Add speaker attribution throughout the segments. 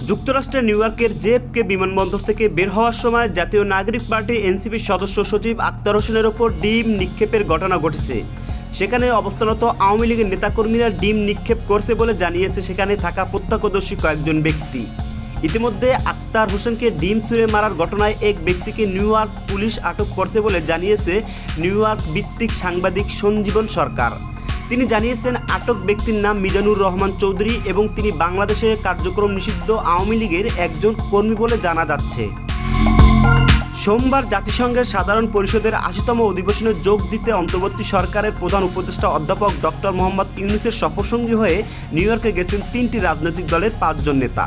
Speaker 1: যুক্তরাষ্ট্রের নিউ ইয়র্কের জেএফকে বিমানবন্দর থেকে বের হওয়ার সময় জাতীয় নাগরিক পার্টি এনসিপির সদস্য সচিব আক্তার হোসেনের ওপর ডিম নিক্ষেপের ঘটনা ঘটেছে। সেখানে অবস্থানরত আওয়ামী লীগের নেতাকর্মীরা ডিম নিক্ষেপ করছে বলে জানিয়েছে সেখানে থাকা প্রত্যক্ষদর্শী কয়েকজন ব্যক্তি। ইতিমধ্যে আক্তার হোসেনকে ডিম ছুঁড়ে মারার ঘটনায় এক ব্যক্তিকে নিউ ইয়র্ক পুলিশ আটক করছে বলে জানিয়েছে নিউ ইয়র্ক ভিত্তিক সাংবাদিক সঞ্জীবন সরকার। তিনি জানিয়েছেন আটক ব্যক্তির নাম মিজানুর রহমান চৌধুরী এবং তিনি বাংলাদেশে কার্যক্রম নিষিদ্ধ আওয়ামী লীগের একজন কর্মী বলে জানা যাচ্ছে। সোমবার জাতিসংঘের সাধারণ পরিষদের ৮০তম অধিবেশনে যোগ দিতে অন্তর্বর্তী সরকারের প্রধান উপদেষ্টা অধ্যাপক ডক্টর মোহাম্মদ ইউনূসের সফরসঙ্গী হয়ে নিউ ইয়র্কে গেছেন ৩টি রাজনৈতিক দলের ৫ জন নেতা।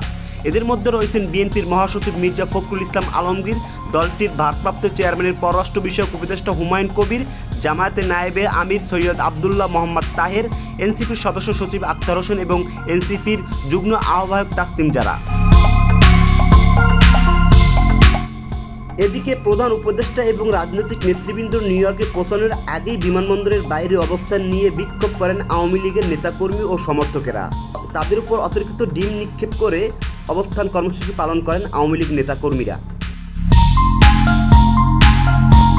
Speaker 1: এদের মধ্যে রয়েছেন বিএনপির মহাসচিব মির্জা ফখরুল ইসলাম আলমগীর, দলটির ভারপ্রাপ্ত চেয়ারম্যানের পররাষ্ট্র বিষয়ক উপদেষ্টা হুমায়ুন কবির, জামায়াতের নায়েবে আমির সৈয়দ আবদুল্লাহ মোহাম্মদ তাহের, এনসিপির সদস্য সচিব আক্তার হোসেন এবং এনসিপির যুগ্ম আহ্বায়ক তাসলিম জারা। এদিকে প্রধান উপদেষ্টা এবং রাজনৈতিক নেতৃবৃন্দ নিউ ইয়র্কে পৌঁছানোর আগেই বিমানবন্দরের বাইরে অবস্থান নিয়ে বিক্ষোভ করেন আওয়ামী লীগের নেতাকর্মী ও সমর্থকেরা। তাদের উপর অতিরিক্ত ডিম নিক্ষেপ করে অবস্থান কর্মসূচি পালন করেন আওয়ামী লীগ নেতাকর্মীরা।